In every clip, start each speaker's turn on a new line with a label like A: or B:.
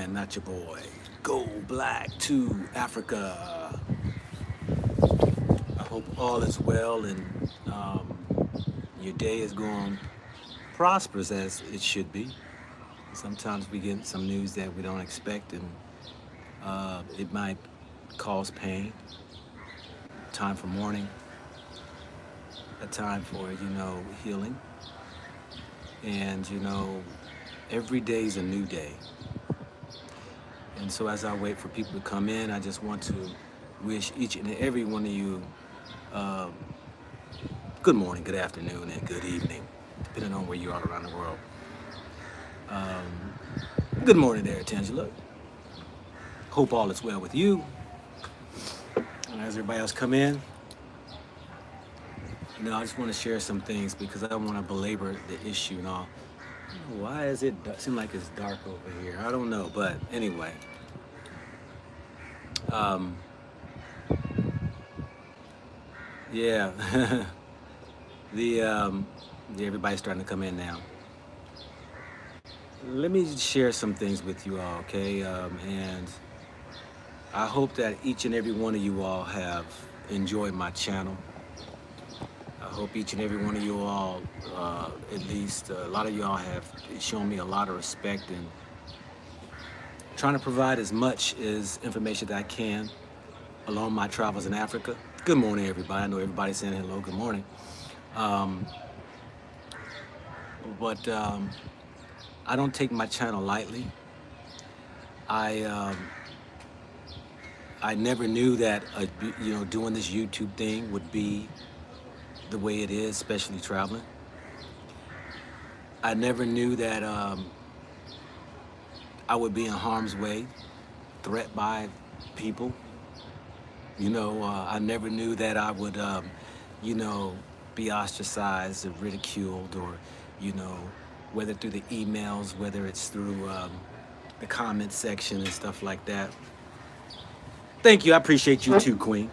A: man, not your boy. Go black to Africa. I hope all is well and your day is going prosperous as it should be. Sometimes we get some news that we don't expect, and it might cause pain. Time for mourning, a time for healing, and every day is a new day. And so as I wait for people to come in, I just want to wish each and every one of you uh, good morning, good afternoon, and good evening, depending on where you are around the world. Good morning there, Tangela. Hope all is well with you. And as everybody else come in, I just want to share some things because I don't want to belabor the issue and all. Why is it seem like it's dark over here? I don't know, but anyway. Yeah. Everybody's starting to come in now. Let me share some things with you all, okay? And I hope that each and every one of you all have enjoyed my channel. I hope each and every one of you all, at least a lot of y'all have shown me a lot of respect and trying to provide as much as information that I can along my travels in Africa. Good morning, everybody. I know everybody's saying hello, good morning. But I don't take my channel lightly. I never knew that doing this YouTube thing would be the way it is, especially traveling. I never knew that I would be in harm's way, threatened by people. I never knew that I would, be ostracized or ridiculed, or, whether through the emails, whether it's through the comment section and stuff like that. Thank you. I appreciate you too, Queen.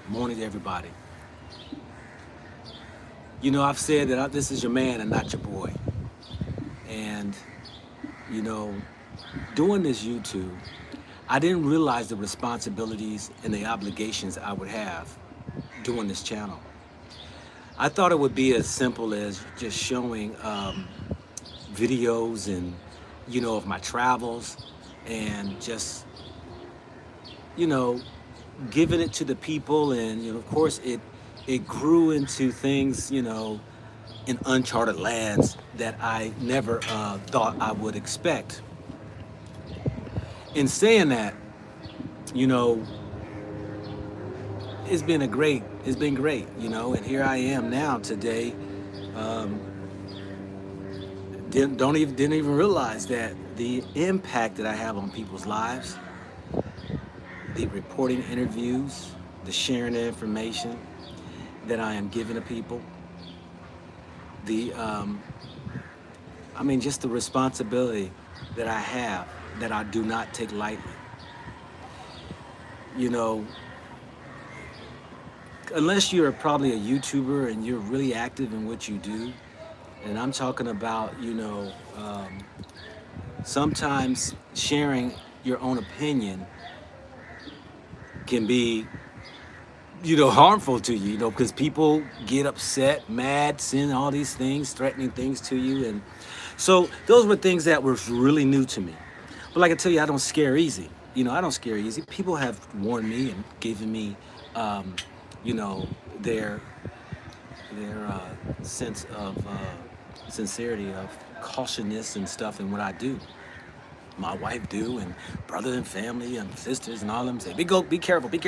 A: Morning to everybody. I've said that this is your man and not your boy. And, doing this YouTube, I didn't realize the responsibilities and the obligations I would have doing this channel. I thought it would be as simple as just showing videos and, of my travels and just, giving it to the people. And, of course, it grew into things, in uncharted lands that I never thought I would expect. In saying that, it's been great, and here I am now today. Didn't even realize that the impact that I have on people's lives, the reporting interviews, the sharing the information that I am giving to people, just the responsibility that I have that I do not take lightly. Unless you're probably a YouTuber and you're really active in what you do, and I'm talking about, sometimes sharing your own opinion can be, harmful to you, because people get upset, mad, send all these things, threatening things to you. And so those were things that were really new to me. But like I tell you, I don't scare easy. I don't scare easy. People have warned me and given me, their sense of sincerity, of cautiousness and stuff in what I do. My wife do, and brother and family and sisters and all of them say, be careful. But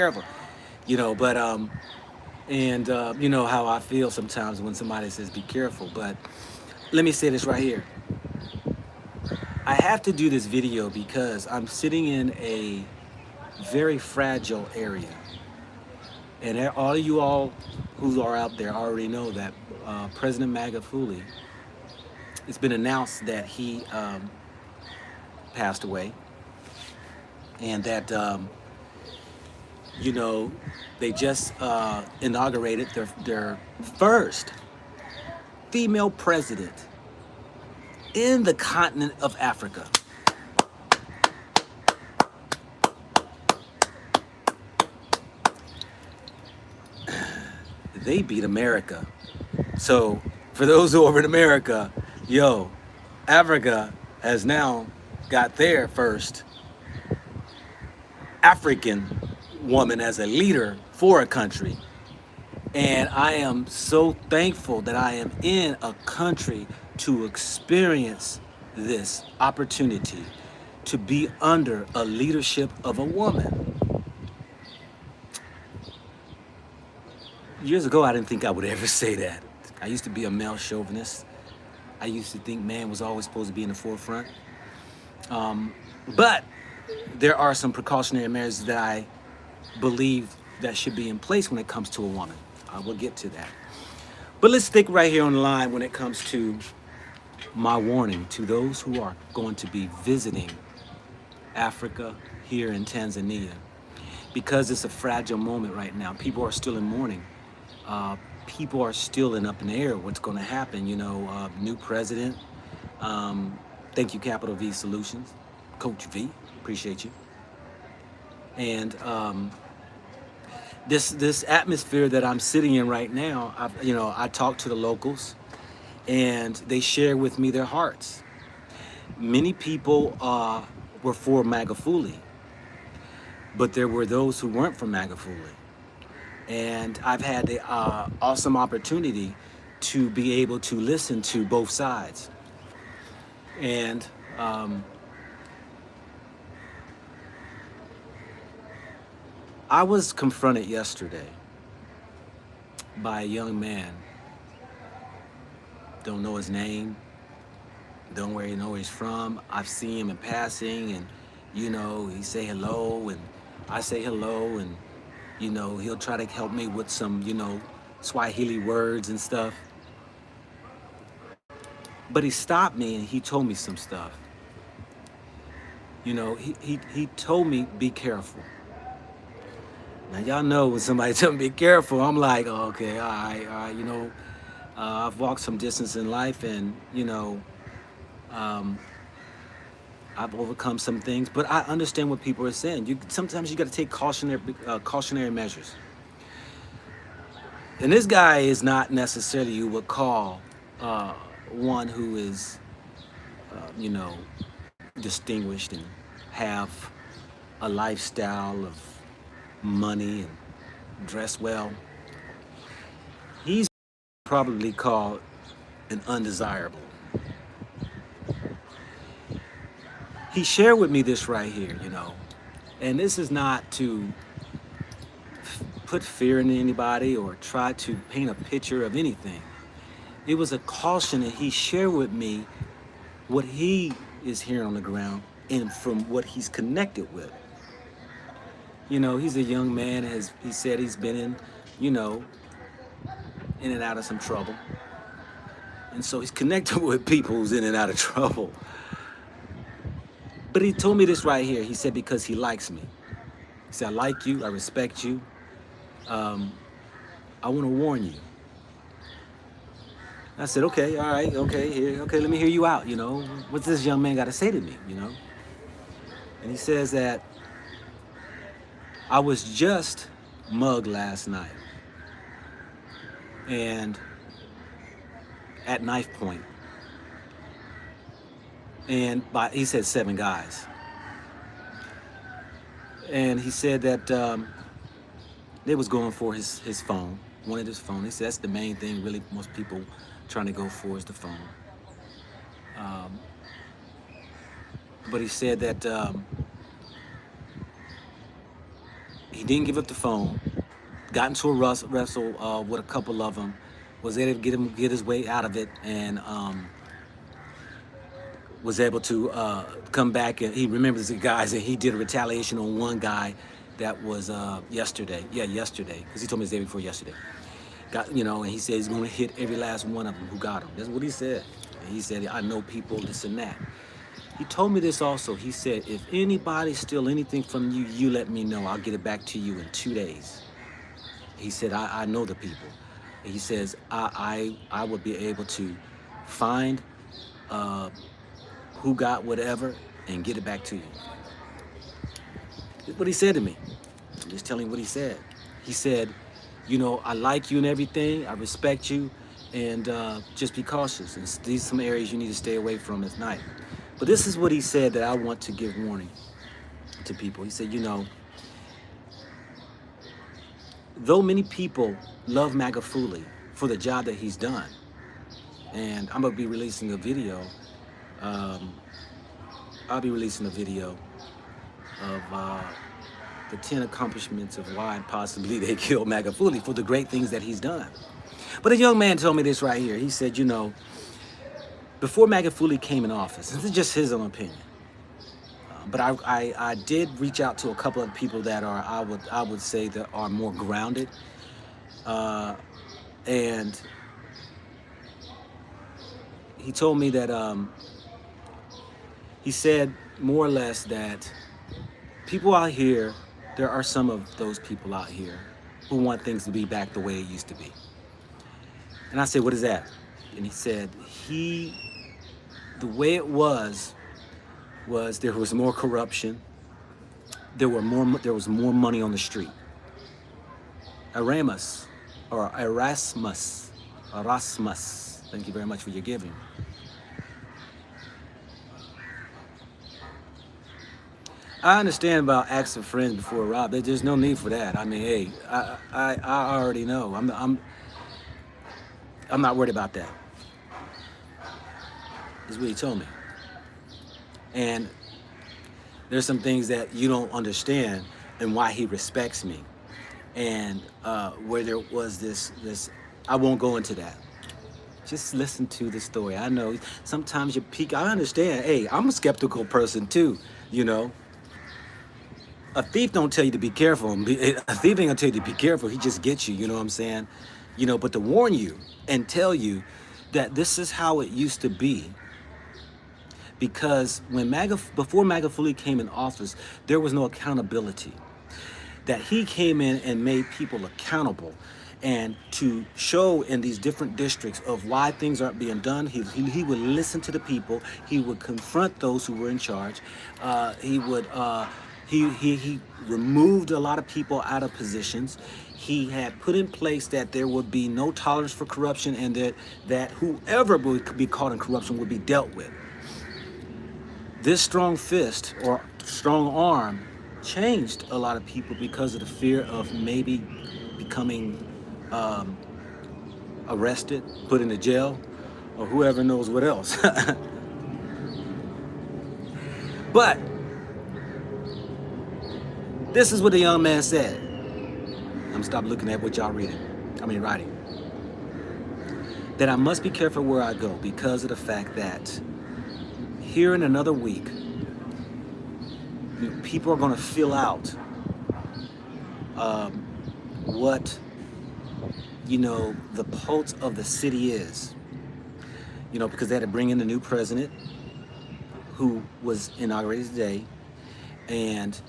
A: how I feel sometimes when somebody says be careful. But let me say this right here. I have to do this video because I'm sitting in a very fragile area. And all of you all who are out there already know that President Magufuli, it's been announced that he passed away. And that, they just inaugurated their first female president in the continent of Africa. they beat America. So for those who are in America, yo, Africa has now got their first African woman as a leader for a country. And I am so thankful that I am in a country to experience this opportunity to be under a leadership of a woman. Years ago, I didn't think I would ever say that. I used to be a male chauvinist. I used to think man was always supposed to be in the forefront. But there are some precautionary measures that I believe that should be in place when it comes to a woman. I will get to that. But let's stick right here on the line when it comes to my warning to those who are going to be visiting Africa here in Tanzania, because it's a fragile moment right now. People are still in mourning. People are still up in the air what's going to happen. New president. Thank you, Capital V Solutions. Coach V, appreciate you. And this atmosphere that I'm sitting in right now, I talk to the locals, and they share with me their hearts. Many people were for Magufuli, but there were those who weren't for Magufuli. And I've had the awesome opportunity to be able to listen to both sides. And I was confronted yesterday by a young man. Don't know his name, don't know where he's from. I've seen him in passing, and he say hello, and I say hello, and he'll try to help me with some Swahili words and stuff. But he stopped me and he told me some stuff. He told me, be careful. Now y'all know when somebody tells me be careful, I'm like, oh, okay, all right. I've walked some distance in life, and I've overcome some things, but I understand what people are saying. Sometimes you got to take cautionary measures. And this guy is not necessarily you would call one who is, distinguished and have a lifestyle of money and dress well. He's probably called an undesirable. He shared with me this right here, and this is not to put fear in anybody or try to paint a picture of anything. It was a caution that he shared with me what he is hearing on the ground and from what he's connected with. He's a young man, he said he's been in and out of some trouble. And so he's connected with people who's in and out of trouble. But he told me this right here. He said, because he likes me. He said, I like you, I respect you. I want to warn you. I said, okay, all right, okay, let me hear you out, What's this young man got to say to me, And he says that I was just mugged last night. And at knife point. And he said 7 guys. And he said that they was going for his phone, wanted his phone. He said that's the main thing really most people trying to go for is the phone. But he said that he didn't give up the phone, got into a wrestle with a couple of them, was able to get his way out of it, and was able to come back, and he remembers the guys, and he did a retaliation on one guy that was yesterday, because he told me the day before yesterday. And he said he's going to hit every last one of them who got him. That's what he said. And he said, I know people, this and that. He told me this also. He said, if anybody steal anything from you, you let me know. I'll get it back to you in 2 days. He said, I know the people. He says, I would be able to find who got whatever and get it back to you. That's what he said to me. I'm just telling you what he said. He said, you know, I like you and everything. I respect you, and just be cautious. And these are some areas you need to stay away from at night. But this is what he said that I want to give warning to people. He said, you know, though many people love Magafuli for the job that he's done, and I'm gonna be releasing a video. Um, I'll be releasing a video of the 10 accomplishments of why possibly they killed Magafuli for the great things that he's done. But a young man told me this right here. He said, you know, before Magafuli came in office, this is just his own opinion. But I did reach out to a couple of people that are, I would say, that are more grounded. And he told me that, he said more or less that people out here, there are some of those people out here who want things to be back the way it used to be. And I said, what is that? And he said, the way it was there was more corruption. There was more money on the street. Erasmus. Thank you very much for your giving. I understand about acts of friends before rob. There's no need for that. I mean, hey, I already know. I'm not worried about that. Is what he told me. And there's some things that you don't understand and why he respects me. And where there was this, I won't go into that. Just listen to the story. I know sometimes you peek. I understand. Hey, I'm a skeptical person too, you know. A thief don't tell you to be careful. A thief ain't gonna tell you to be careful. He just gets you, you know what I'm saying? You know, but to warn you and tell you that this is how it used to be. Because before Magafuli came in office, there was no accountability. That he came in and made people accountable, and to show in these different districts of why things aren't being done. He would listen to the people. He would confront those who were in charge. He removed a lot of people out of positions. He had put in place that there would be no tolerance for corruption, and that whoever would be caught in corruption would be dealt with. This strong fist or strong arm changed a lot of people because of the fear of maybe becoming arrested, put into jail, or whoever knows what else. But this is what the young man said. I'm gonna stop looking at what y'all writing. That I must be careful where I go because of the fact that here in another week, people are going to fill out what, the pulse of the city is. Because they had to bring in the new president who was inaugurated today. And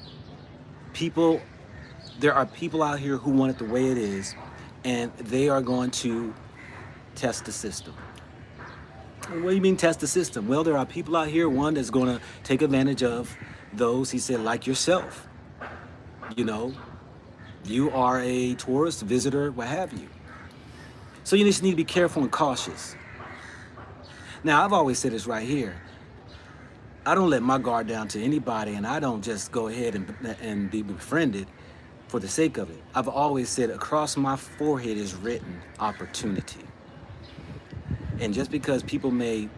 A: there are people out here who want it the way it is, and they are going to test the system. What do you mean test the system? Well, there are people out here, one that's going to take advantage of those, he said, like yourself. You are a tourist, visitor, what have you. So you just need to be careful and cautious. Now, I've always said this right here. I don't let my guard down to anybody, and I don't just go ahead and be befriended for the sake of it. I've always said across my forehead is written opportunity. And just because people may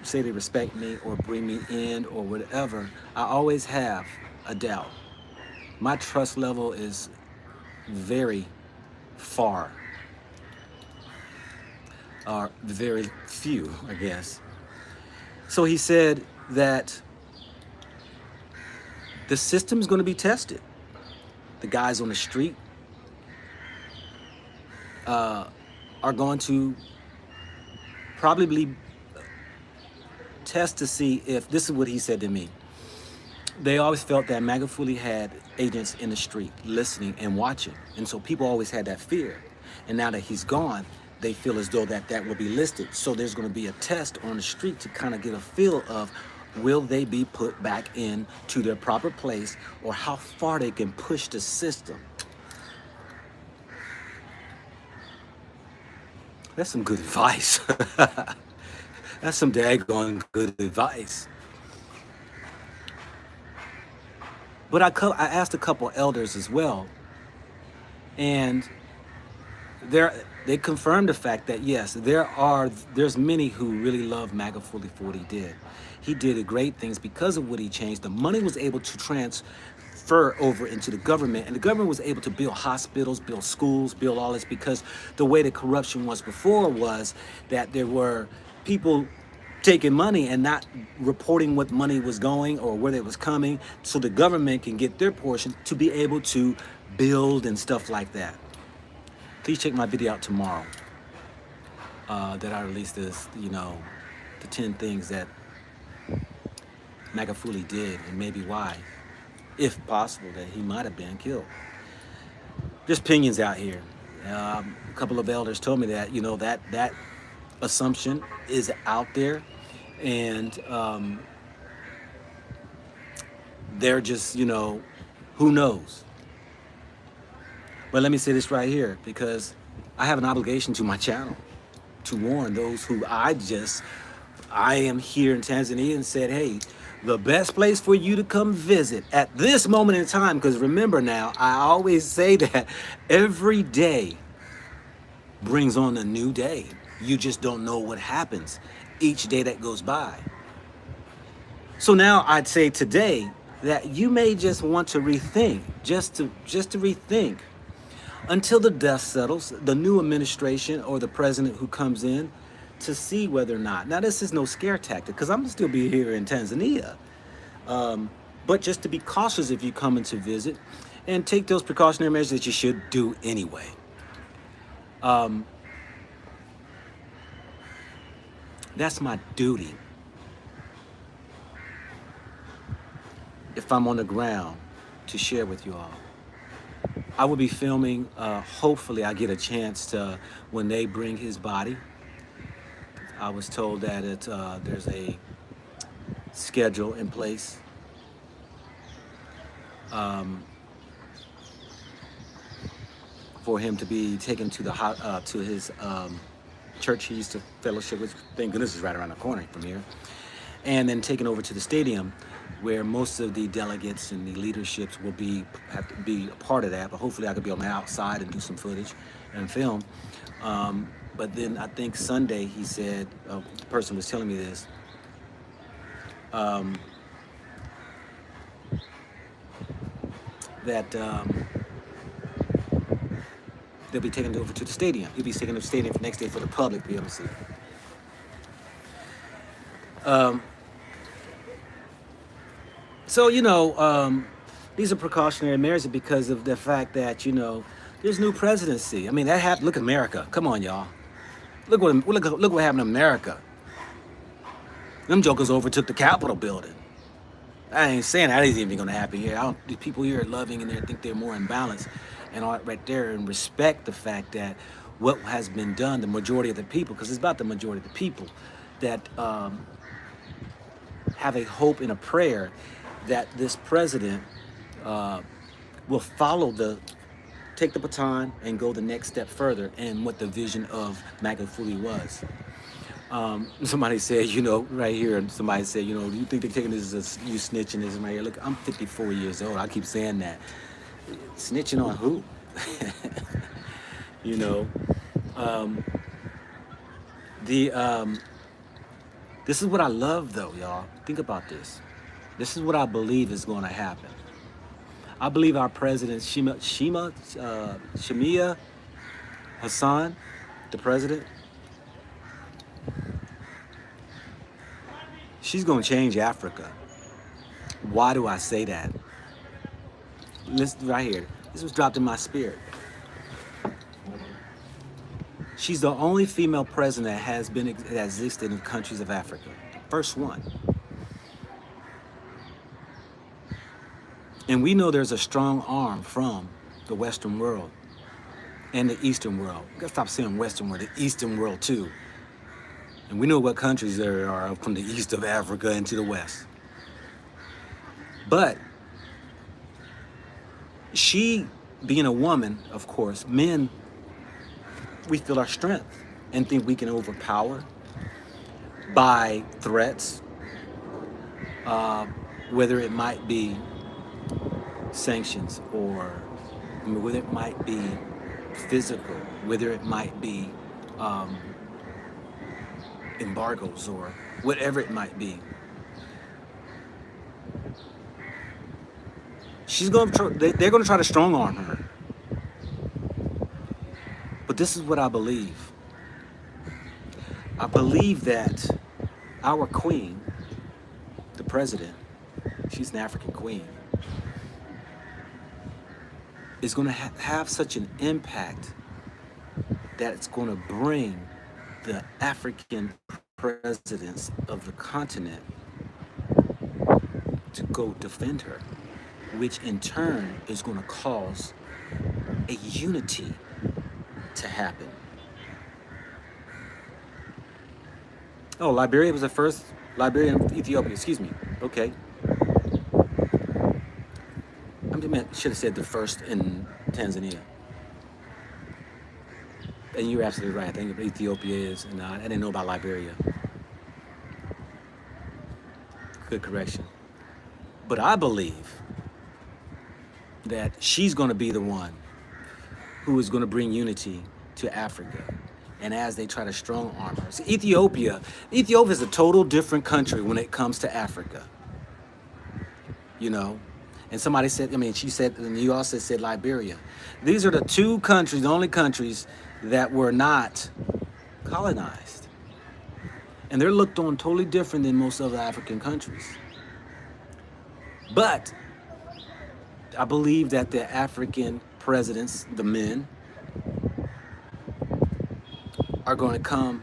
A: say they respect me or bring me in or whatever, I always have a doubt. My trust level is very far, or very few, I guess. So he said that the system's going to be tested. The guys on the street are going to probably test to see if, this is what he said to me. They always felt that Magafuli had agents in the street listening and watching. And so people always had that fear. And now that he's gone, they feel as though that will be listed. So there's going to be a test on the street to kind of get a feel of, will they be put back into their proper place, or how far they can push the system. That's some good advice. That's some daggone good advice. But I asked a couple elders as well, and they confirmed the fact that yes, there's many who really love MAGA fully for what he did. He did great things because of what he changed. The money was able to transfer over into the government, and the government was able to build hospitals, build schools, build all this, because the way the corruption was before was that there were people taking money and not reporting what money was going or where it was coming, so the government can get their portion to be able to build and stuff like that. Please check my video out tomorrow that I released this, the 10 things that Magufuli did and maybe why, if possible, that he might have been killed. There's opinions out here. A couple of elders told me that, that assumption is out there, and they're just, who knows? But let me say this right here, because I have an obligation to my channel to warn those who I am here in Tanzania and said, hey, the best place for you to come visit at this moment in time, because remember now, I always say that every day brings on a new day. You just don't know what happens each day that goes by. So now I'd say today that you may just want to rethink, just to rethink until the dust settles, the new administration or the president who comes in, to see whether or not. Now, this is no scare tactic, because I'm going to still be here in Tanzania. But just to be cautious if you come in to visit, and take those precautionary measures that you should do anyway. That's my duty. If I'm on the ground, to share with you all. I will be filming, hopefully I get a chance to, when they bring his body. I was told that there's a schedule in place. For him to be taken to his church he used to fellowship with. Thank goodness it's right around the corner from here. And then taken over to the stadium, where most of the delegates and the leaderships will have to be a part of that. But hopefully I could be on the outside and do some footage and film. But then I think Sunday, he said, the person was telling me this, that they'll be taken over to the stadium. He'll be taken to the stadium for next day for the public to be able to see. So, these are precautionary measures because of the fact that, there's new presidency. I mean, that happened. Look at America. Come on, y'all. Look what happened in America. Them jokers overtook the Capitol building. I ain't saying that isn't even going to happen here. The people here are loving and they think they're more in balance and all right there, and respect the fact that what has been done, the majority of the people, because it's about the majority of the people that have a hope and a prayer that this president will take the baton and go the next step further in what the vision of Magufuli was. Somebody said, right here, somebody said, do you think they're taking this as you snitching this right here? Look, I'm 54 years old. I keep saying that. Snitching on who? This is what I love, though, y'all. Think about this. This is what I believe is going to happen. I believe our president, Shamia Hassan, the president, she's going to change Africa. Why do I say that? Listen right here. This was dropped in my spirit. She's the only female president that has existed in countries of Africa. First one. And we know there's a strong arm from the Western world and the Eastern world. We gotta stop saying Western world, the Eastern world too. And we know what countries there are from the east of Africa into the west. But she, being a woman, of course, men, we feel our strength. and think we can overpower by threats, whether it might be sanctions or whether it might be physical, whether it might be um, embargoes or whatever it might be. They're going to try to strong arm her. But this is what I believe. I believe that our queen, the president, she's an African queen, is going to have such an impact that it's going to bring the African presidents of the continent to go defend her, which in turn is going to cause a unity to happen. Oh, Liberia was the first. Liberia and Ethiopia, excuse me. Okay. Should have said the first in Tanzania. And you're absolutely right. I think Ethiopia is, and I didn't know about Liberia. Good correction. But I believe that she's going to be the one who is going to bring unity to Africa. And as they try to strong arm her. So Ethiopia is a total different country when it comes to Africa. You know? And somebody said, she said, and you also said Liberia. These are the two countries, the only countries that were not colonized. And they're looked on totally different than most other African countries. But I believe that the African presidents, the men, are going to come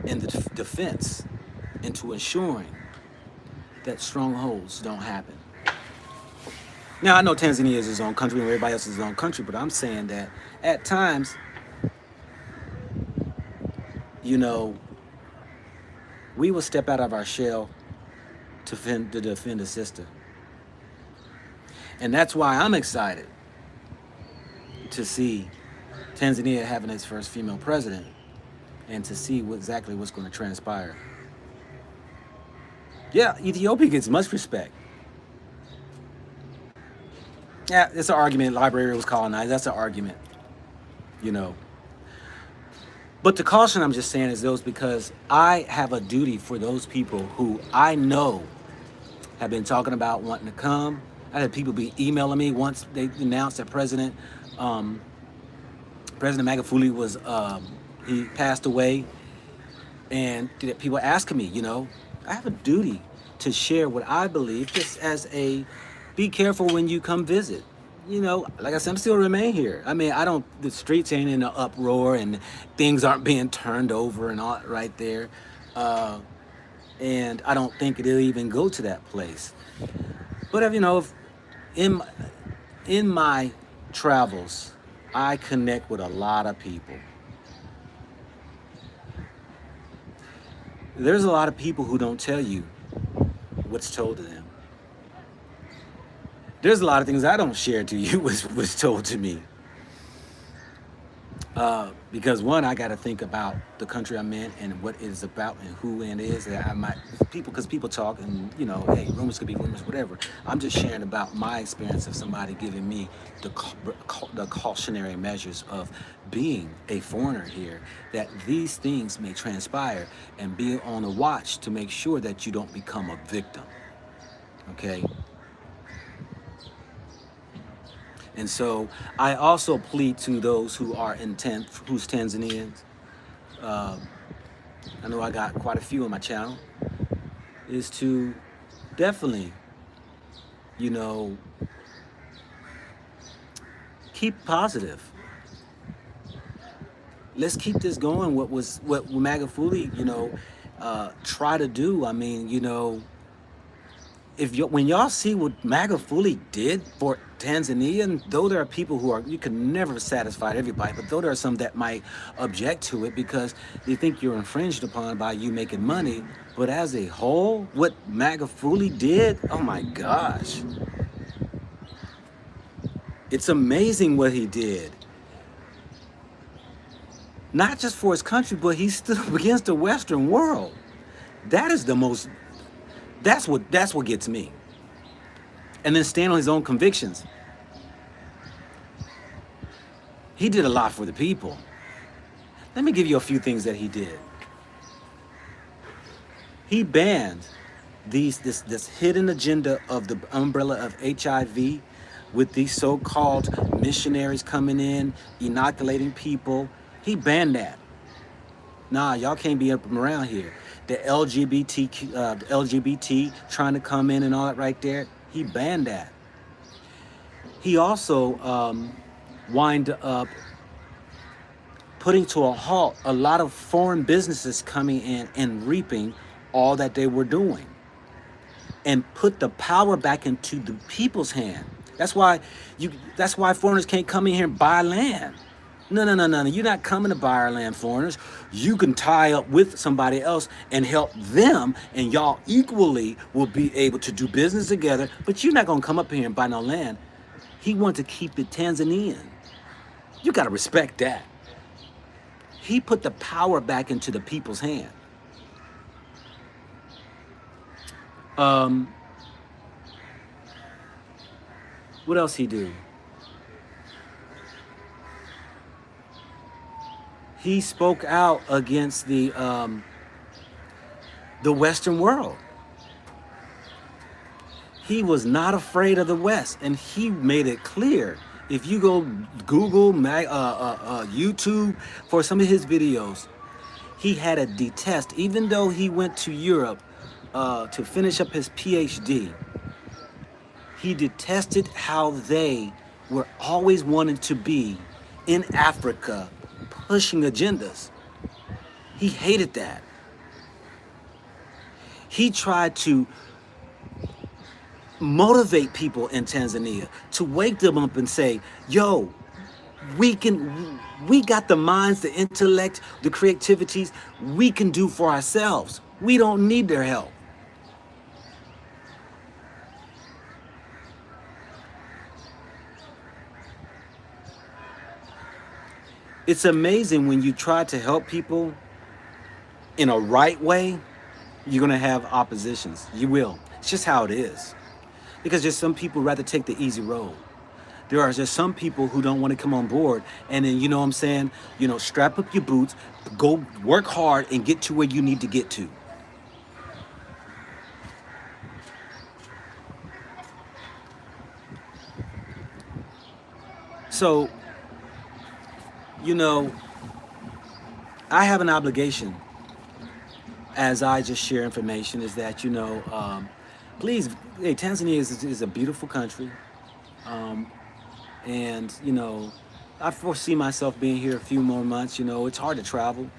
A: in the defense into ensuring that strongholds don't happen. Now, I know Tanzania is its own country and everybody else is its own country, but I'm saying that at times, we will step out of our shell to defend a sister. And that's why I'm excited to see Tanzania having its first female president and to see exactly what's going to transpire. Yeah, Ethiopia gets much respect. Yeah, it's an argument. Liberia was colonized. That's an argument, But the caution I'm just saying is those because I have a duty for those people who I know have been talking about wanting to come. I had people be emailing me once they announced that President Magufuli was he passed away, and people asking me, I have a duty to share what I believe, just as a be careful when you come visit. Like I said, I'm still remain here. The streets ain't in an uproar and things aren't being turned over and all right there. And I don't think it'll even go to that place. But if in my travels, I connect with a lot of people. There's a lot of people who don't tell you what's told to them. There's a lot of things I don't share to you was told to me. Because one, I got to think about the country I'm in and what it is about and who it is that because people talk and, hey, rumors could be rumors, whatever. I'm just sharing about my experience of somebody giving me the cautionary measures of being a foreigner here, that these things may transpire, and be on the watch to make sure that you don't become a victim. Okay? And so I also plead to those who are who's Tanzanians. I know I got quite a few on my channel. Is to definitely, keep positive. Let's keep this going. What Magufuli, try to do. When y'all see what Magufuli did for Tanzania, and though there are people you can never satisfy everybody, but though there are some that might object to it because they think you're infringed upon by you making money, but as a whole, what Magufuli did, oh my gosh. It's amazing what he did. not just for his country, but he stood up against the Western world. That is the most, that's what gets me. And then stand on his own convictions. He did a lot for the people. Let me give you a few things that he did. He banned this hidden agenda of the umbrella of HIV with these so-called missionaries coming in, inoculating people. He banned that. Nah, y'all can't be up and around here. The LGBT trying to come in and all that right there. He banned that. He also wind up putting to a halt a lot of foreign businesses coming in and reaping all that they were doing, and put the power back into the people's hand. That's why foreigners can't come in here and buy land. No. You're not coming to buy our land, foreigners. You can tie up with somebody else and help them, and y'all equally will be able to do business together, but you're not gonna come up here and buy no land. He wanted to keep it Tanzanian. You gotta respect that. He put the power back into the people's hand. What else he do? He spoke out against the Western world. He was not afraid of the West, and he made it clear. If you go Google, YouTube for some of his videos, he had a detest, even though he went to Europe to finish up his PhD. He detested how they were always wanting to be in Africa, pushing agendas. He hated that. He tried to motivate people in Tanzania, to wake them up and say, yo, we got the minds, the intellect, the creativities we can do for ourselves. We don't need their help. It's amazing when you try to help people in a right way, you're gonna have oppositions. You will. It's just how it is. Because just some people rather take the easy road. There are just some people who don't want to come on board, and then, you know what I'm saying, strap up your boots, go work hard and get to where you need to get to. So, I have an obligation, as I just share information, is that, please, hey, Tanzania is a beautiful country. And, I foresee myself being here a few more months. It's hard to travel.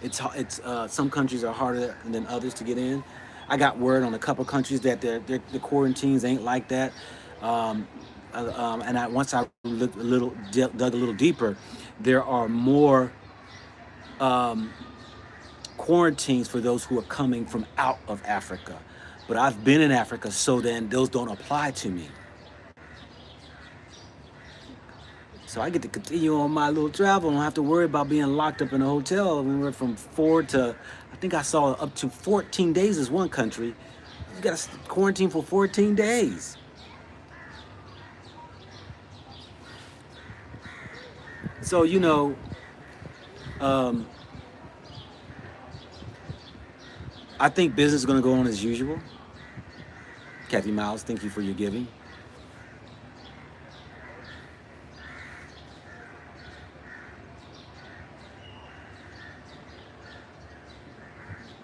A: It's some countries are harder than others to get in. I got word on a couple countries that the quarantines ain't like that. And once I looked dug a little deeper, there are more quarantines for those who are coming from out of Africa. But I've been in Africa, so then those don't apply to me. So I get to continue on my little travel. I don't have to worry about being locked up in a hotel. We went from 4 to, I think I saw up to 14 days is one country. You got to quarantine for 14 days. So, I think business is going to go on as usual. Kathy Miles, thank you for your giving.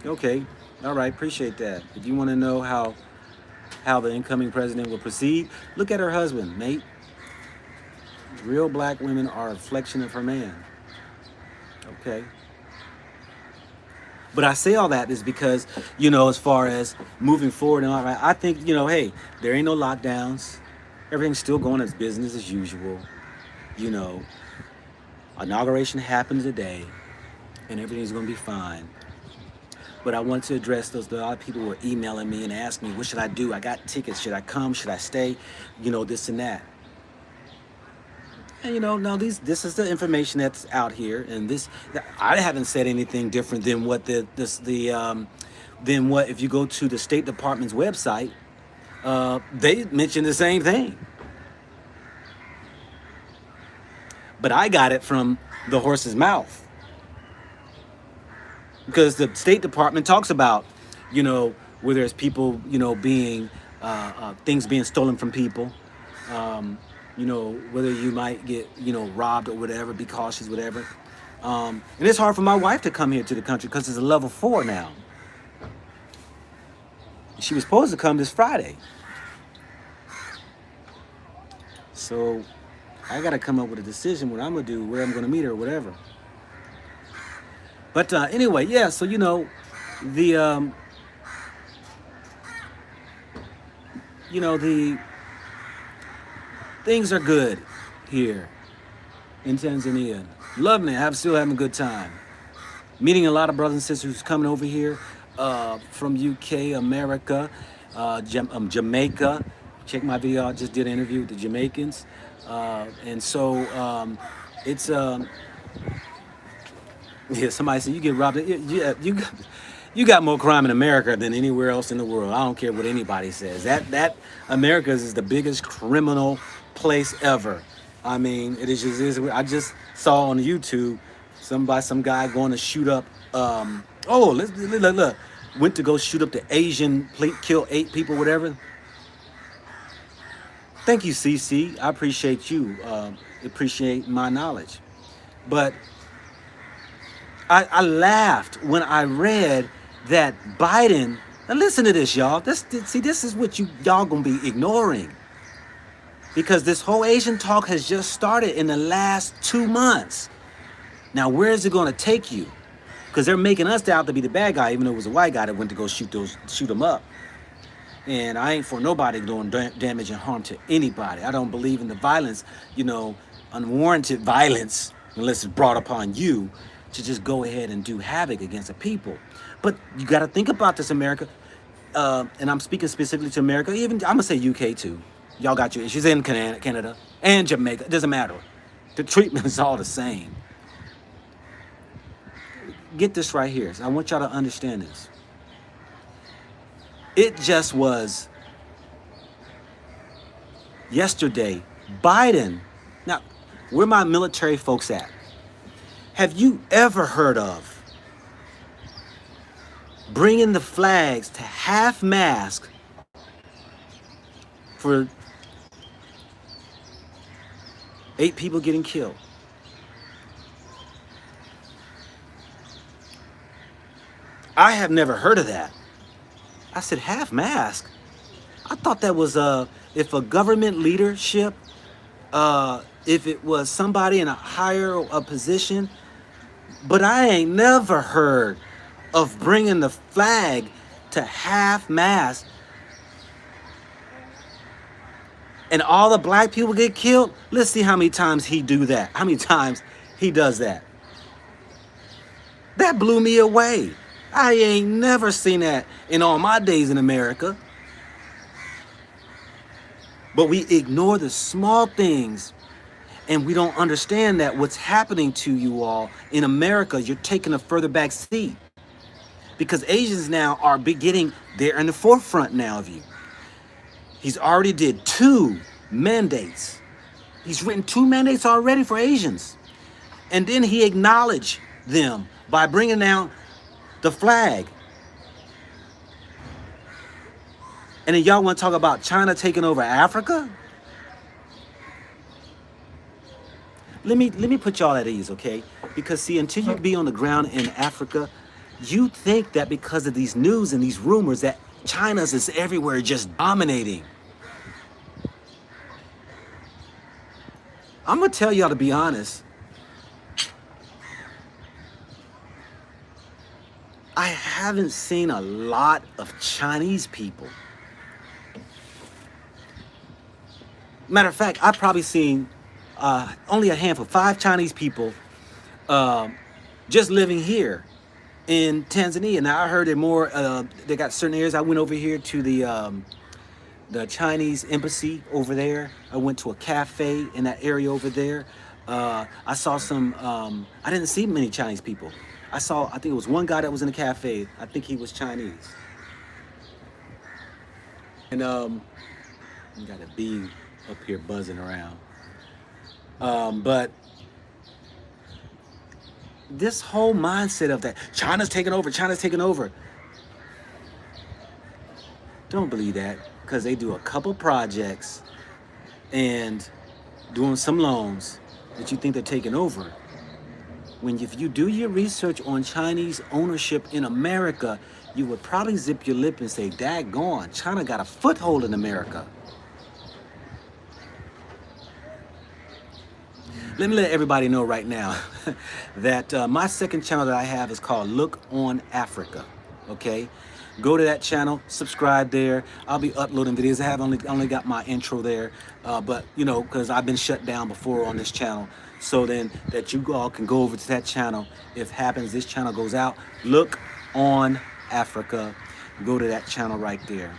A: Okay, all right, appreciate that. If you want to know how the incoming president will proceed, look at her husband, mate. Real black women are a reflection of her man. Okay. But I say all that is because, as far as moving forward and all that, I think, hey, there ain't no lockdowns. Everything's still going as business as usual. Inauguration happened today, and everything's going to be fine. But I want to address those. A lot of people were emailing me and asking me, what should I do? I got tickets. Should I come? Should I stay? This and that. And now this is the information that's out here, and I haven't said anything different than what than what if you go to the State Department's website, they mention the same thing. But I got it from the horse's mouth, because the State Department talks about, where there's people, being things being stolen from people, whether you might get, robbed or whatever. Be cautious, whatever. And it's hard for my wife to come here to the country because it's a level 4 now. She was supposed to come this Friday. So I got to come up with a decision what I'm going to do, where I'm going to meet her, or whatever. But anyway, yeah, so, the the things are good here in Tanzania. Loving it. Still having a good time. Meeting a lot of brothers and sisters who's coming over here from UK, America, Jamaica. Check my video. I just did an interview with the Jamaicans. And so it's... yeah, somebody said you get robbed. You got more crime in America than anywhere else in the world. I don't care what anybody says. That America is the biggest criminal place ever. I mean, it is just. I just saw on YouTube some guy going to shoot up. Look. Went to go shoot up the Asian plate, kill 8 people, whatever. Thank you, CC. I appreciate you. Appreciate my knowledge, but I laughed when I read that Biden. Now listen to this, y'all. This is what y'all gonna be ignoring, because this whole Asian talk has just started in the last 2 months. Now, where is it gonna take you? Because they're making us out to be the bad guy, even though it was a white guy that went to go shoot them up. And I ain't for nobody doing damage and harm to anybody. I don't believe in the violence, unwarranted violence, unless it's brought upon you, to just go ahead and do havoc against the people. But you got to think about this, America. And I'm speaking specifically to America. Even I'm gonna say UK too. Y'all got your issues in Canada and Jamaica. It doesn't matter. The treatment is all the same. Get this right here. I want y'all to understand this. It just was yesterday. Biden. Now, where my military folks at? Have you ever heard of bringing the flags to half-mast for 8 people getting killed? I have never heard of that. I said, half-mast? I thought that was if a government leadership, if it was somebody in a higher position. But I ain't never heard of bringing the flag to half-mast and all the black people get killed. Let's see how many times he do that. How many times he does that. That blew me away. I ain't never seen that in all my days in America. But we ignore the small things, and we don't understand that what's happening to you all in America, you're taking a further back seat. Because Asians now are beginning, they're in the forefront now of you. He's already did 2 mandates. He's written 2 mandates already for Asians. And then he acknowledged them by bringing down the flag. And then y'all want to talk about China taking over Africa? Let me put y'all at ease, okay? Because see, until you be on the ground in Africa, you think that because of these news and these rumors that China's is everywhere just dominating. I'm gonna tell y'all, to be honest, I haven't seen a lot of Chinese people. Matter of fact, I've probably seen only a handful, 5 Chinese people just living here in Tanzania. Now I heard it more. They got certain areas. I went over here to the the Chinese embassy over there. I went to a cafe in that area over there. I saw some, I didn't see many Chinese people. I think it was one guy that was in the cafe. I think he was Chinese. And you got a bee up here buzzing around. But this whole mindset of that China's taking over, China's taking over. Don't believe that, because they do a couple projects and doing some loans that you think they're taking over. When if you do your research on Chinese ownership in America, you would probably zip your lip and say, daggone, China got a foothold in America. Let me let everybody know right now that my second channel that I have is called Look on Africa, okay? Go to that channel, subscribe there. I'll be uploading videos. I have only got my intro there, but you know, because I've been shut down before on this channel. So then that you all can go over to that channel. If happens, this channel goes out. Look on Africa. Go to that channel right there.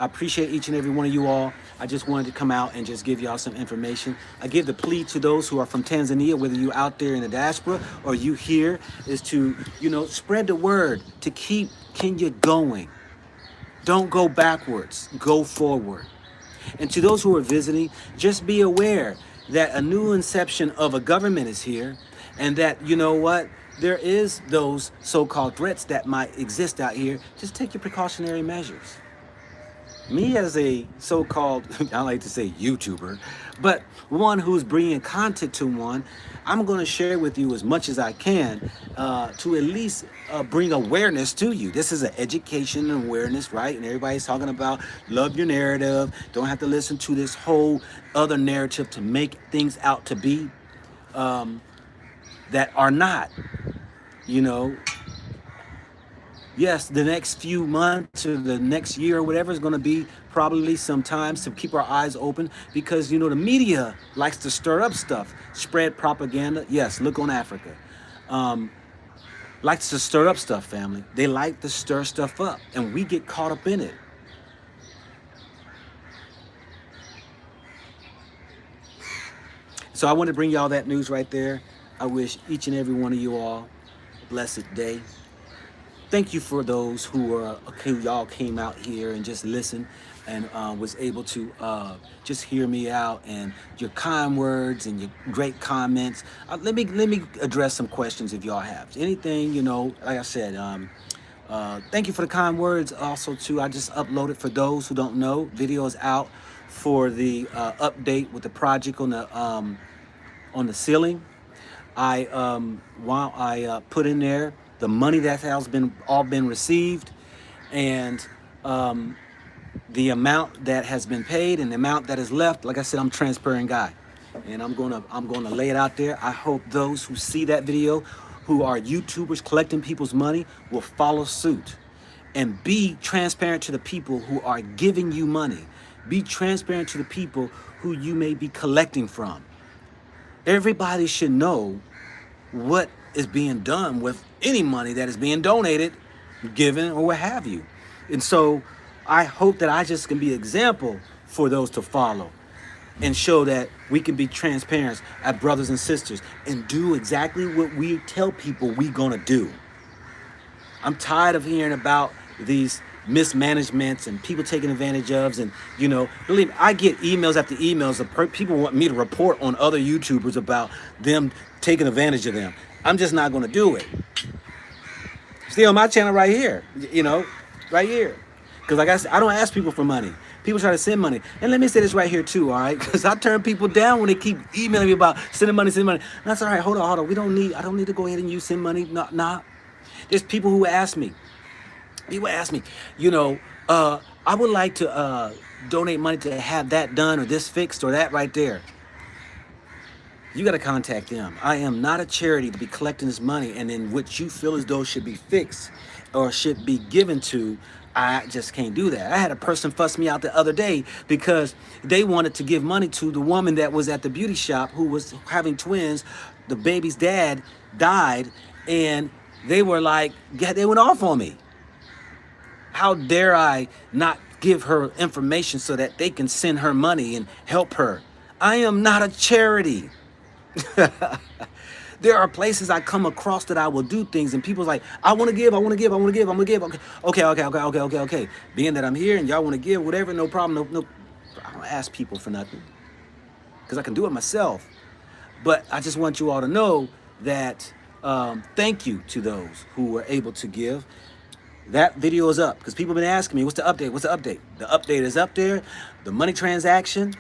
A: I appreciate each and every one of you all. I just wanted to come out and just give y'all some information. I give the plea to those who are from Tanzania, whether you out there in the diaspora or you here, is to, you know, spread the word to keep Kenya going. Don't go backwards, go forward. And to those who are visiting, just be aware that a new inception of a government is here, and that, you know what, there is those so-called threats that might exist out here. Just take your precautionary measures. Me as a so-called, I like to say YouTuber, but one who's bringing content to one, I'm going to share with you as much as I can to at least bring awareness to you. This is an education and awareness, right? And everybody's talking about love your narrative. Don't have to listen to this whole other narrative to make things out to be that are not, you know. Yes, the next few months or the next year or whatever is going to be probably sometimes to keep our eyes open, because, you know, the media likes to stir up stuff, spread propaganda. Yes, look on Africa. Likes to stir up stuff, family. They like to stir stuff up, and we get caught up in it. So I want to bring y'all that news right there. I wish each and every one of you all a blessed day. Thank you for those who y'all came out here and just listened and was able to just hear me out, and your kind words and your great comments. Let me address some questions if y'all have anything. You know, like I said, thank you for the kind words. Also, too, I just uploaded, for those who don't know, videos out for the update with the project on the ceiling. I put in there the money that has all been received, and the amount that has been paid and the amount that is left. Like I said, I'm a transparent guy, and I'm gonna lay it out there. I hope those who see that video, who are YouTubers collecting people's money, will follow suit and be transparent to the people who are giving you money. Be transparent to the people who you may be collecting from. Everybody should know what is being done with any money that is being donated, given, or what have you. And so I hope that I just can be an example for those to follow and show that we can be transparent as brothers and sisters and do exactly what we tell people we're gonna do. I'm tired of hearing about these mismanagements and people taking advantage of, and, you know, believe me, I get emails after emails of people want me to report on other YouTubers about them taking advantage of them. I'm just not going to do it. Stay on my channel right here, you know, right here. Because like I said, I don't ask people for money. People try to send money. And let me say this right here too, all right? Because I turn people down when they keep emailing me about sending money, sending money. And that's all right, hold on. I don't need to go ahead and you send money. Nah. There's people who ask me. People ask me, you know, I would like to donate money to have that done or this fixed or that right there. You got to contact them. I am not a charity to be collecting this money and then what you feel as though should be fixed or should be given to. I just can't do that. I had a person fuss me out the other day because they wanted to give money to the woman that was at the beauty shop who was having twins. The baby's dad died, and they were like, they went off on me. How dare I not give her information so that they can send her money and help her. I am not a charity. There are places I come across that I will do things and people's like, I want to give, I want to give, I want to give, I want to give. Okay. Being that I'm here and y'all want to give, whatever, no problem. No, I don't ask people for nothing because I can do it myself. But I just want you all to know that thank you to those who were able to give. That video is up because people have been asking me, what's the update? What's the update? The update is up there. The money transaction,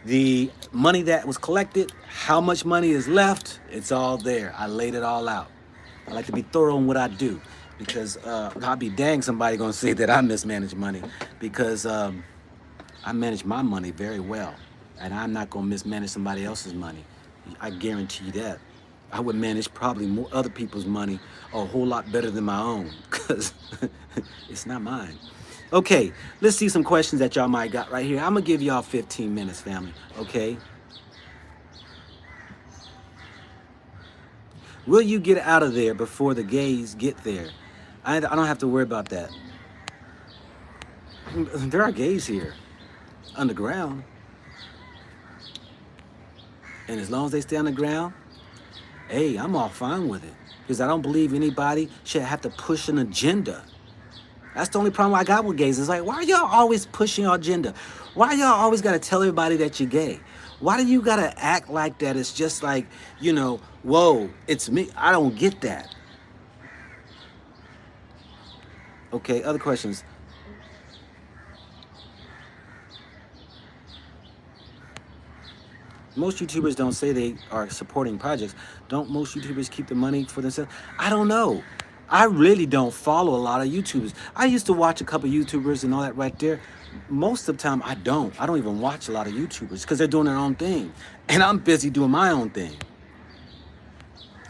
A: the money that was collected, how much money is left, it's all there. I laid it all out. I like to be thorough in what I do because I'll be dang somebody gonna say that I mismanage money because I manage my money very well and I'm not gonna mismanage somebody else's money. I guarantee you that. I would manage probably more other people's money a whole lot better than my own because it's not mine. Okay, let's see some questions that y'all might got right here. I'm gonna give y'all 15 minutes, family, okay? Will you get out of there before the gays get there? I don't have to worry about that. There are gays here, underground. And as long as they stay on the ground, hey, I'm all fine with it. Because I don't believe anybody should have to push an agenda. That's the only problem I got with gays. It's like, why are y'all always pushing your agenda? Why y'all always got to tell everybody that you're gay? Why do you got to act like that? It's just like, you know, whoa, it's me. I don't get that. Okay, other questions. Most YouTubers don't say they are supporting projects. Don't most YouTubers keep the money for themselves? I don't know. I really don't follow a lot of YouTubers. I used to watch a couple YouTubers and all that right there. Most of the time, I don't. I don't even watch a lot of YouTubers because they're doing their own thing. And I'm busy doing my own thing.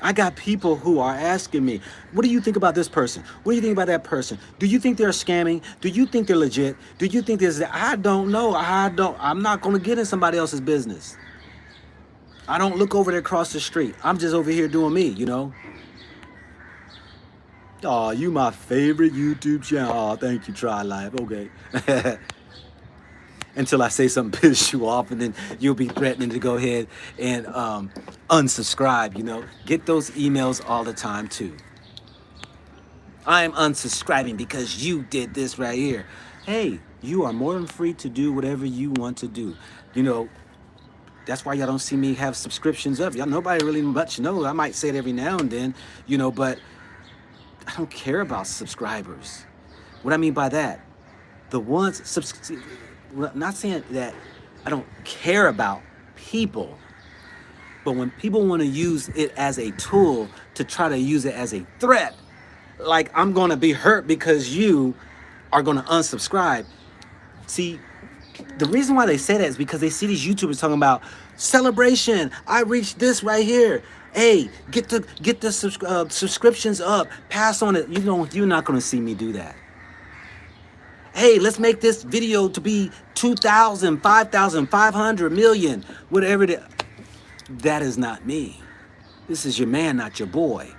A: I got people who are asking me, what do you think about this person? What do you think about that person? Do you think they're scamming? Do you think they're legit? Do you think this? I don't know. I'm not going to get in somebody else's business. I don't look over there across the street. I'm just over here doing me, you know. Oh, you my favorite YouTube channel. Oh, thank you, Try Life. Okay. Until I say something piss you off, and then you'll be threatening to go ahead and unsubscribe, you know. Get those emails all the time, too. I'm unsubscribing because you did this right here. Hey, you are more than free to do whatever you want to do. You know, that's why y'all don't see me have subscriptions up. Y'all, nobody really much knows. I might say it every now and then, you know, but I don't care about subscribers. What I mean by that, the ones, not saying that I don't care about people, but when people want to use it as a tool to try to use it as a threat, like I'm going to be hurt because you are going to unsubscribe. See, the reason why they say that is because they see these YouTubers talking about celebration. I reached this right here. Hey, get the subscriptions up. Pass on it. You're not going to see me do that. Hey, let's make this video to be 2,000, 5,000, 500 million, whatever it is. That is not me. This is your man, not your boy.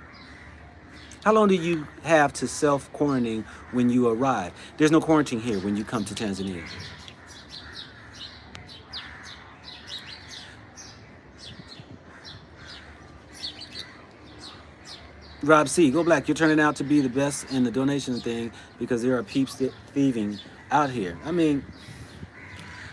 A: How long do you have to self-quarantine when you arrive? There's no quarantine here when you come to Tanzania. Rob C, go black. You're turning out to be the best in the donation thing because there are peeps thieving out here. I mean,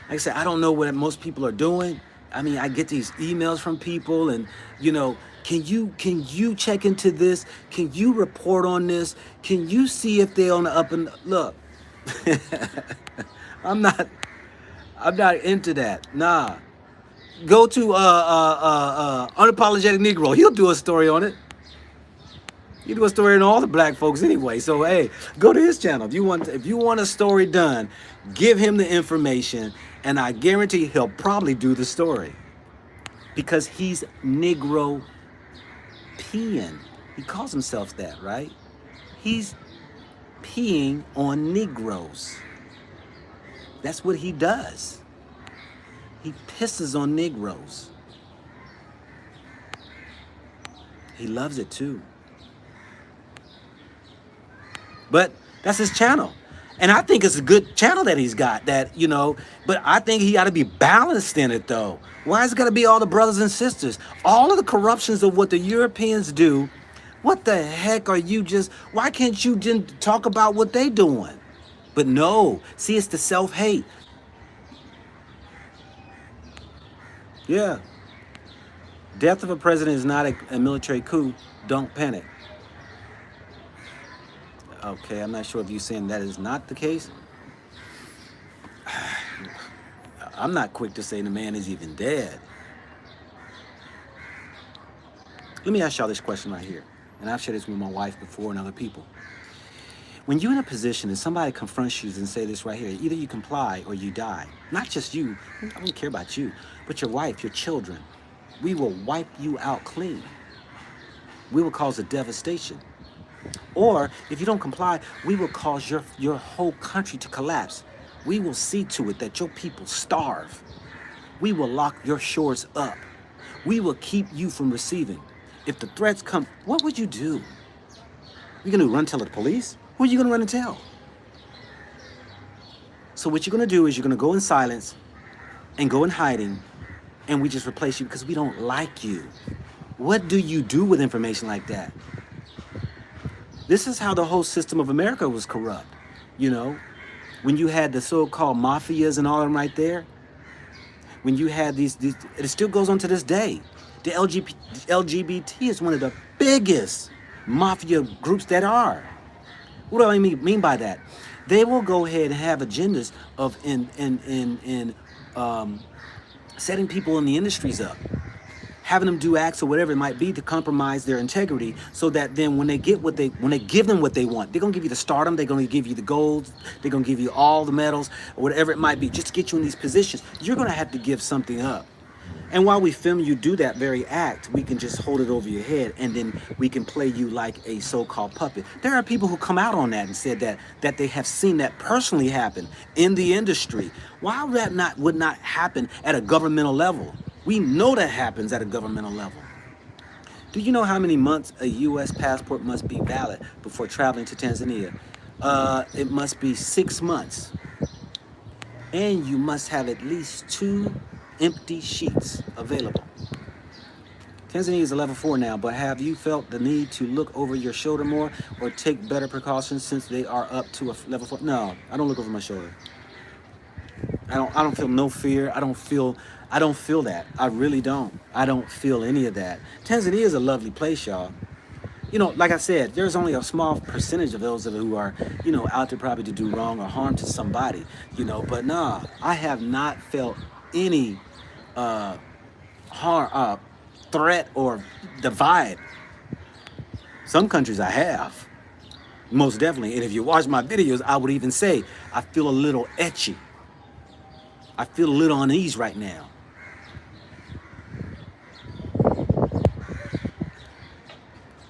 A: like I said, I don't know what most people are doing. I mean, I get these emails from people and, you know, can you check into this? Can you report on this? Can you see if they're on the up and look? I'm not into that. Nah. Go to Unapologetic Negro. He'll do a story on it. You do a story on all the black folks anyway. So hey, go to his channel. If you want a story done, give him the information, and I guarantee he'll probably do the story. Because he's Negro peeing. He calls himself that, right? He's peeing on Negroes. That's what he does. He pisses on Negroes. He loves it too. But that's his channel. And I think it's a good channel that he's got that, you know, but I think he got to be balanced in it though. Why is it got to be all the brothers and sisters? All of the corruptions of what the Europeans do, what the heck are you just, why can't you just talk about what they doing? But no, see, it's the self-hate. Yeah. Death of a president is not a military coup. Don't panic. Okay, I'm not sure if you're saying that is not the case. I'm not quick to say the man is even dead. Let me ask y'all this question right here. And I've shared this with my wife before and other people. When you're in a position and somebody confronts you and say this right here, either you comply or you die. Not just you, I don't care about you, but your wife, your children. We will wipe you out clean. We will cause a devastation. Or if you don't comply, we will cause your whole country to collapse. We will see to it that your people starve. We will lock your shores up. We will keep you from receiving. If the threats come, what would you do? You're gonna run tell the police? Who are you gonna run and tell? So what you're gonna do is you're gonna go in silence and go in hiding, and we just replace you because we don't like you. What do you do with information like that? This is how the whole system of America was corrupt. You know, when you had the so-called mafias and all of them right there, when you had these it still goes on to this day. The LGBT is one of the biggest mafia groups that are. What do I mean by that? They will go ahead and have agendas of setting people in the industries up, having them do acts or whatever it might be to compromise their integrity, so that then when they give them what they want, they're gonna give you the stardom, they're gonna give you the gold, they're gonna give you all the medals, or whatever it might be, just to get you in these positions. You're gonna have to give something up. And while we film you do that very act, we can just hold it over your head, and then we can play you like a so-called puppet. There are people who come out on that and said that they have seen that personally happen in the industry. Why would not happen at a governmental level? We know that happens at a governmental level. Do you know how many months a U.S. passport must be valid before traveling to Tanzania? It must be 6 months. And you must have at least 2 empty sheets available. Tanzania is a level 4 now, but have you felt the need to look over your shoulder more or take better precautions since they are up to a level 4? No, I don't look over my shoulder. I don't feel no fear. I don't feel that. I really don't. I don't feel any of that. Tanzania is a lovely place, y'all. You know, like I said, there's only a small percentage of those who are, you know, out there probably to do wrong or harm to somebody, you know, but nah, I have not felt any harm, threat or divide. Some countries I have, most definitely. And if you watch my videos, I would even say I feel a little etchy. I feel a little unease right now.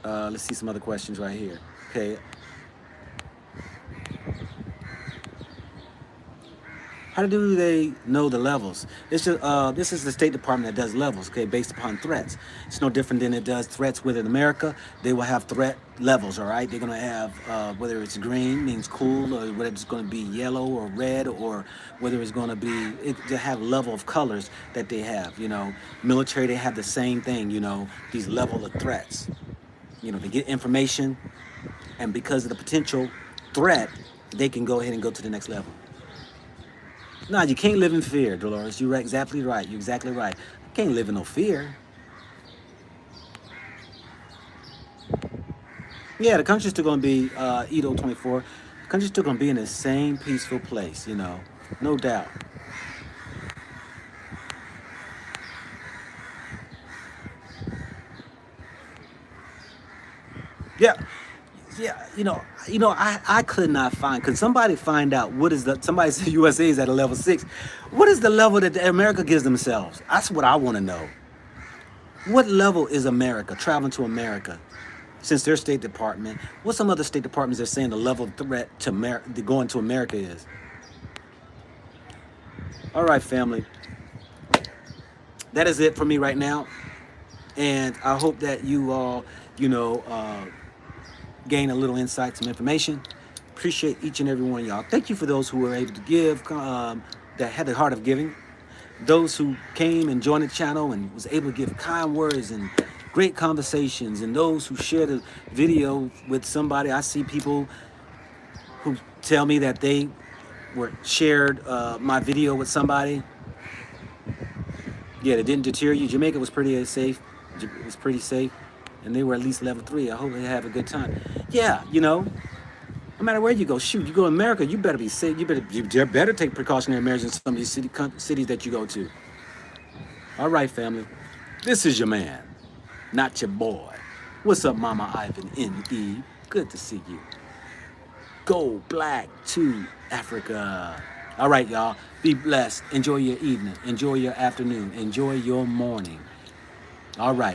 A: Let's see some other questions right here. Okay. How do they know the levels? It's just, this is the State Department that does levels, okay, based upon threats. It's no different than it does threats within America. They will have threat levels, all right? They're going to have, whether it's green means cool, or whether it's going to be yellow or red, or whether it's going to be, they have level of colors that they have, you know. Military, they have the same thing, you know, these level of threats. You know, they get information, and because of the potential threat, they can go ahead and go to the next level. No, you can't live in fear, Dolores. You're exactly right. You're exactly right. I can't live in no fear. Yeah, the country's still going to be, Edo 24, the country's still going to be in the same peaceful place, you know, no doubt. Yeah. Yeah, you know, I could not find. Could somebody find out what is somebody said USA is at a level 6. What is the level that America gives themselves? That's what I want to know. What level is America, traveling to America, since their State Department? What some other State Departments are saying the level of threat to going to America is? All right, family. That is it for me right now. And I hope that you all, you know, gain a little insight, some information. appreciate each and every one of y'all. Thank you for those who were able to give, that had the heart of giving. Those who came and joined the channel and was able to give kind words and great conversations, and those who shared a video with somebody. I see people who tell me that they shared my video with somebody. Yeah, it didn't deter you. Jamaica was pretty safe. It was pretty safe, and they were at least level 3. I hope they have a good time. Yeah, you know, no matter where you go, shoot, you go to America, you better be safe. You better take precautionary measures in some of these cities that you go to. All right, family, this is your man, not your boy. What's up, Mama Ivan N.E.? Good to see you. Go black to Africa. All right, y'all. Be blessed. Enjoy your evening. Enjoy your afternoon. Enjoy your morning. All right.